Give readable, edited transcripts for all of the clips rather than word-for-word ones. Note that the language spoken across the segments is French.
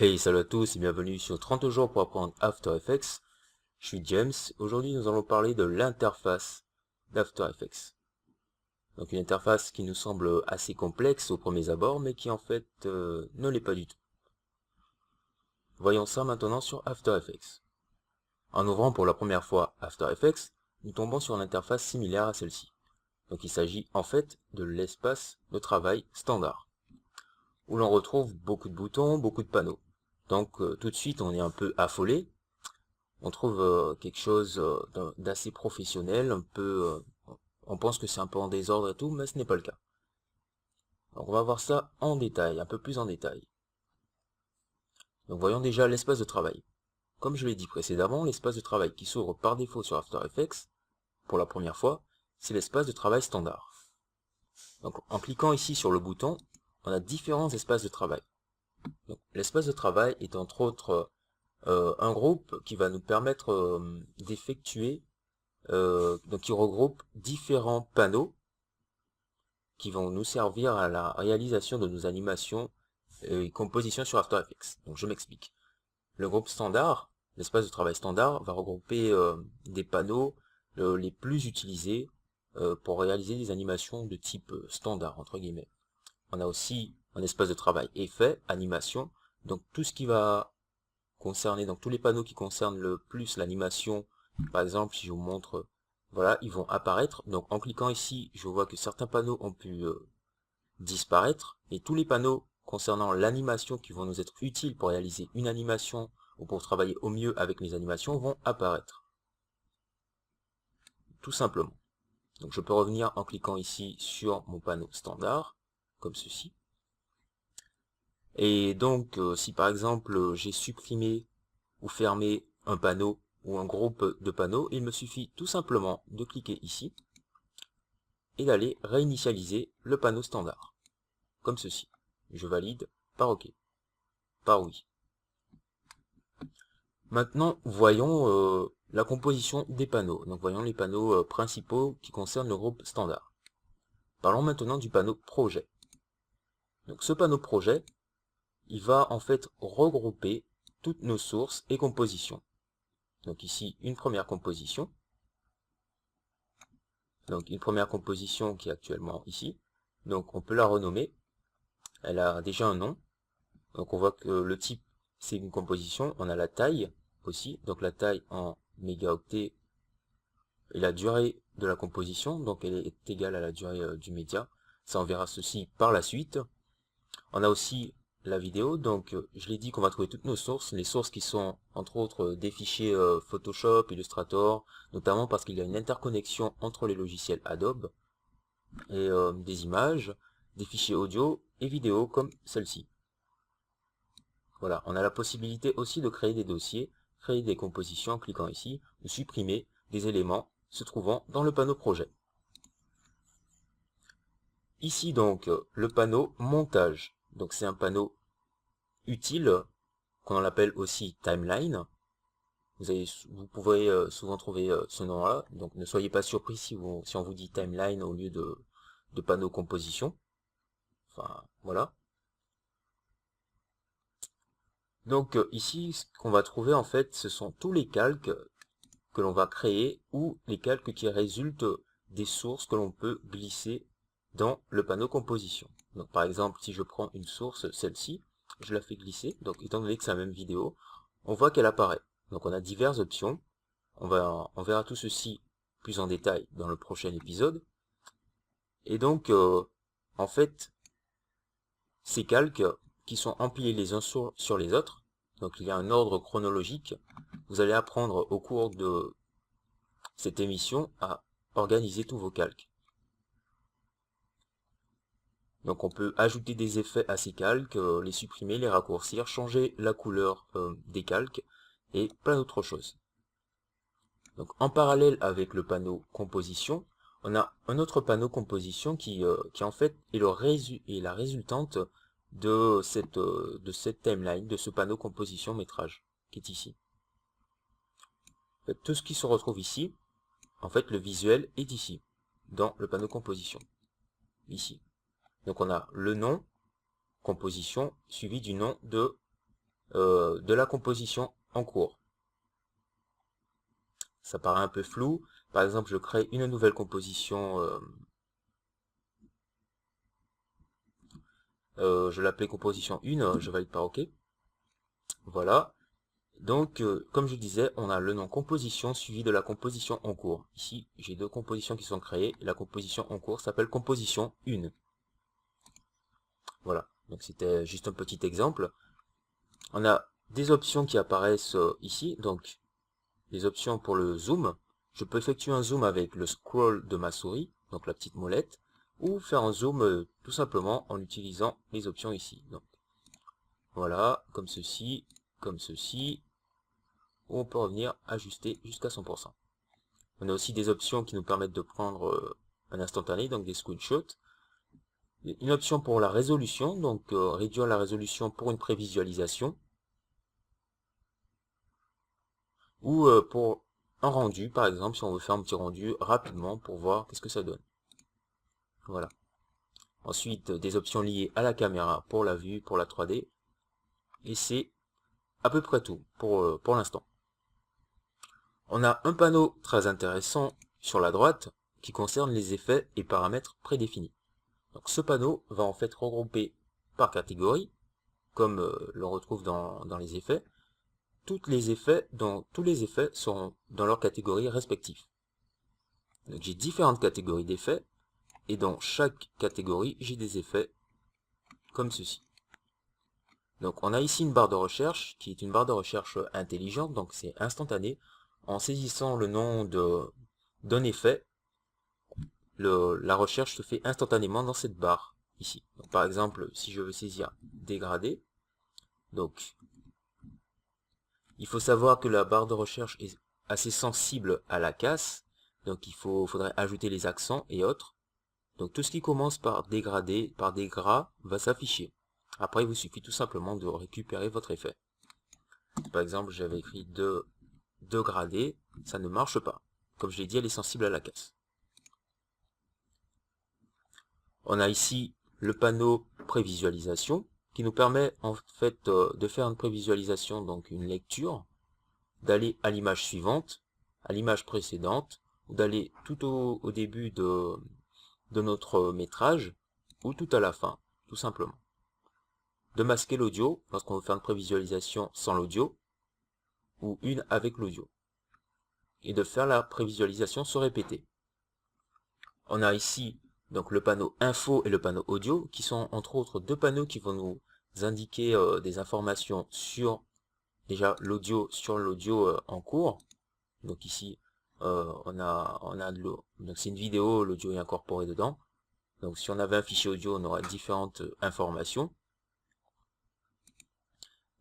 Hey, salut à tous et bienvenue sur 30 jours pour apprendre After Effects. Je suis James. Aujourd'hui, nous allons parler de l'interface d'After Effects. Donc une interface qui nous semble assez complexe au premier abord, mais qui en fait ne l'est pas du tout. Voyons ça maintenant sur After Effects. En ouvrant pour la première fois After Effects, nous tombons sur une interface similaire à celle-ci. Donc il s'agit en fait de l'espace de travail standard, où l'on retrouve beaucoup de boutons, beaucoup de panneaux. Donc tout de suite on est un peu affolé. On trouve quelque chose d'assez professionnel, un peu, on pense que c'est un peu en désordre et tout, mais ce n'est pas le cas. Donc on va voir ça en détail, un peu plus en détail. Donc voyons déjà l'espace de travail. Comme je l'ai dit précédemment, l'espace de travail qui s'ouvre par défaut sur After Effects, pour la première fois, c'est l'espace de travail standard. Donc en cliquant ici sur le bouton, on a différents espaces de travail. L'espace de travail est entre autres un groupe qui va nous permettre d'effectuer donc il regroupe différents panneaux qui vont nous servir à la réalisation de nos animations et compositions sur After Effects. Donc je m'explique. Le groupe standard, l'espace de travail standard, va regrouper des panneaux les plus utilisés pour réaliser des animations de type standard, entre guillemets. On a aussi un espace de travail effet, animation, donc tout ce qui va concerner, donc tous les panneaux qui concernent le plus l'animation. Par exemple, si je vous montre, voilà, ils vont apparaître. Donc en cliquant ici, je vois que certains panneaux ont pu disparaître, et tous les panneaux concernant l'animation qui vont nous être utiles pour réaliser une animation ou pour travailler au mieux avec les animations vont apparaître. Tout simplement. Donc je peux revenir en cliquant ici sur mon panneau standard, comme ceci. Et donc si par exemple j'ai supprimé ou fermé un panneau ou un groupe de panneaux, il me suffit tout simplement de cliquer ici et d'aller réinitialiser le panneau standard, comme ceci. Je valide par OK, par oui. Maintenant, voyons la composition des panneaux. Donc voyons les panneaux principaux qui concernent le groupe standard. Parlons maintenant du panneau projet. Donc ce panneau projet, il va en fait regrouper toutes nos sources et compositions. Donc ici, une première composition. Donc une première composition qui est actuellement ici. Donc on peut la renommer. Elle a déjà un nom. Donc on voit que le type c'est une composition. On a la taille aussi. Donc la taille en mégaoctets et la durée de la composition. Donc elle est égale à la durée du média. Ça on verra ceci par la suite. On a aussi la vidéo. Donc je l'ai dit qu'on va trouver toutes nos sources. Les sources qui sont entre autres des fichiers Photoshop, Illustrator. Notamment parce qu'il y a une interconnexion entre les logiciels Adobe. Et des images, des fichiers audio et vidéo comme celle-ci. Voilà, on a la possibilité aussi de créer des dossiers, créer des compositions en cliquant ici, ou supprimer des éléments se trouvant dans le panneau projet. Ici donc le panneau montage. Donc c'est un panneau utile qu'on appelle aussi timeline. Vous pouvez souvent trouver ce nom-là, donc ne soyez pas surpris si on vous dit timeline au lieu de panneau composition. Enfin voilà. Donc ici, ce qu'on va trouver en fait, ce sont tous les calques que l'on va créer ou les calques qui résultent des sources que l'on peut glisser dans le panneau composition. Donc par exemple, si je prends une source, celle-ci, je la fais glisser, donc étant donné que c'est la même vidéo, on voit qu'elle apparaît. Donc on a diverses options, on verra tout ceci plus en détail dans le prochain épisode. Et donc, en fait, ces calques qui sont empilés les uns sur les autres, donc il y a un ordre chronologique. Vous allez apprendre au cours de cette émission à organiser tous vos calques. Donc on peut ajouter des effets à ces calques, les supprimer, les raccourcir, changer la couleur des calques et plein d'autres choses. Donc en parallèle avec le panneau composition, on a un autre panneau composition qui en fait est la résultante de cette timeline, de ce panneau composition métrage qui est ici. En fait, tout ce qui se retrouve ici, en fait le visuel est ici, dans le panneau composition, ici. Donc on a le nom, composition, suivi du nom de de la composition en cours. Ça paraît un peu flou. Par exemple, je crée une nouvelle composition, je l'appelais composition 1, je valide par OK. Voilà. Donc, comme je disais, on a le nom composition suivi de la composition en cours. Ici, j'ai deux compositions qui sont créées. Et la composition en cours s'appelle composition 1. Voilà. Donc, c'était juste un petit exemple. On a des options qui apparaissent ici. Donc, les options pour le zoom. Je peux effectuer un zoom avec le scroll de ma souris, donc la petite molette, ou faire un zoom tout simplement en utilisant les options ici. Donc, voilà, comme ceci, où on peut revenir ajuster jusqu'à 100%. On a aussi des options qui nous permettent de prendre un instantané, donc des screenshots. Une option pour la résolution, donc réduire la résolution pour une prévisualisation. Ou pour un rendu, par exemple, si on veut faire un petit rendu rapidement pour voir qu'est-ce que ça donne. Voilà. Ensuite, des options liées à la caméra pour la vue, pour la 3D. Et c'est à peu près tout pour l'instant. On a un panneau très intéressant sur la droite qui concerne les effets et paramètres prédéfinis. Donc ce panneau va en fait regrouper par catégorie, comme l'on retrouve dans les effets, tous les effets seront dans leur catégorie respective. Donc j'ai différentes catégories d'effets, et dans chaque catégorie, j'ai des effets comme ceci. Donc on a ici une barre de recherche, qui est une barre de recherche intelligente, donc c'est instantané. En saisissant le nom d'un effet, la recherche se fait instantanément dans cette barre, ici. Donc, par exemple, si je veux saisir dégradé, donc il faut savoir que la barre de recherche est assez sensible à la casse, donc faudrait ajouter les accents et autres. Donc tout ce qui commence par dégradé, par des gras, va s'afficher. Après, il vous suffit tout simplement de récupérer votre effet. Par exemple, j'avais écrit dégradé, ça ne marche pas. Comme je l'ai dit, elle est sensible à la casse. On a ici le panneau prévisualisation qui nous permet en fait de faire une prévisualisation, donc une lecture, d'aller à l'image suivante, à l'image précédente, ou d'aller tout au début de notre métrage, ou tout à la fin, tout simplement. De masquer l'audio lorsqu'on veut faire une prévisualisation sans l'audio, ou une avec l'audio. Et de faire la prévisualisation se répéter. On a ici donc le panneau info et le panneau audio, qui sont entre autres deux panneaux qui vont nous indiquer des informations sur déjà l'audio, en cours. Donc ici on a de l'eau. Donc c'est une vidéo, l'audio est incorporé dedans. Donc si on avait un fichier audio, on aurait différentes informations.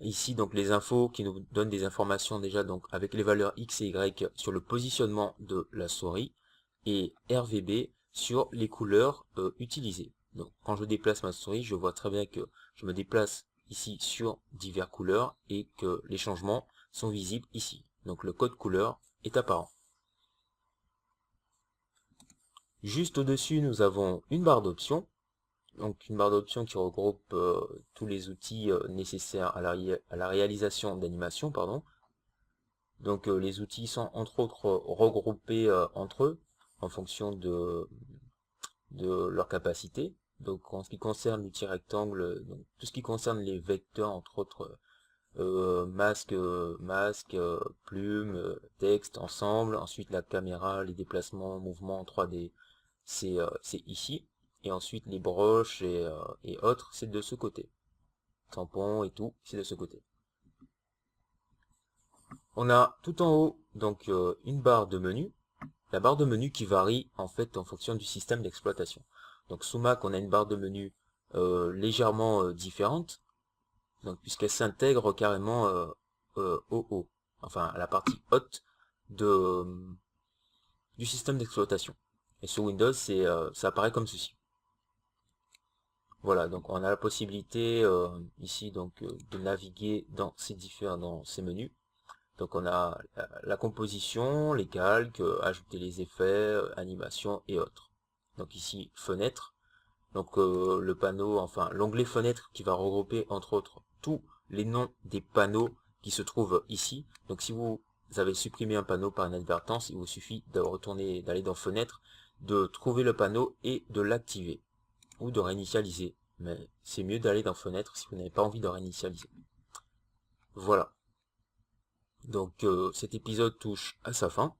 Ici donc les infos qui nous donnent des informations déjà donc avec les valeurs X et Y sur le positionnement de la souris, et RVB sur les couleurs utilisées. Donc quand je déplace ma souris, je vois très bien que je me déplace ici sur diverses couleurs et que les changements sont visibles ici. Donc le code couleur est apparent. Juste au-dessus, nous avons une barre d'options. Donc une barre d'options qui regroupe tous les outils nécessaires à la réalisation d'animation, pardon. Donc les outils sont entre autres regroupés entre eux en fonction de leur capacité. Donc en ce qui concerne l'outil rectangle, donc, tout ce qui concerne les vecteurs, entre autres masque, plume, texte, ensemble. Ensuite la caméra, les déplacements, mouvements en 3D, c'est ici. Et ensuite les broches et autres, c'est de ce côté. Tampons et tout, c'est de ce côté. On a tout en haut donc une barre de menu. La barre de menu qui varie en fait en fonction du système d'exploitation. Donc sous Mac, on a une barre de menu légèrement différente, donc puisqu'elle s'intègre carrément au haut, enfin à la partie haute du système d'exploitation. Et sur Windows, ça apparaît comme ceci. Voilà, donc on a la possibilité ici donc de naviguer dans ces menus. Donc on a la composition, les calques, ajouter les effets, animation et autres. Donc ici fenêtre, donc le panneau, enfin l'onglet fenêtre qui va regrouper entre autres tous les noms des panneaux qui se trouvent ici. Donc si vous avez supprimé un panneau par inadvertance, il vous suffit de retourner, d'aller dans Fenêtre, de trouver le panneau et de l'activer ou de réinitialiser. Mais c'est mieux d'aller dans Fenêtre si vous n'avez pas envie de réinitialiser. Voilà. Donc cet épisode touche à sa fin.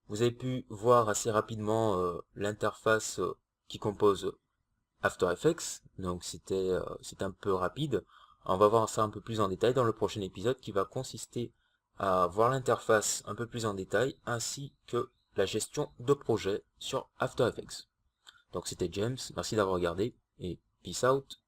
Vous avez pu voir assez rapidement l'interface qui compose After Effects. Donc c'était un peu rapide. On va voir ça un peu plus en détail dans le prochain épisode qui va consister à voir l'interface un peu plus en détail ainsi que la gestion de projet sur After Effects. Donc c'était James, merci d'avoir regardé et peace out.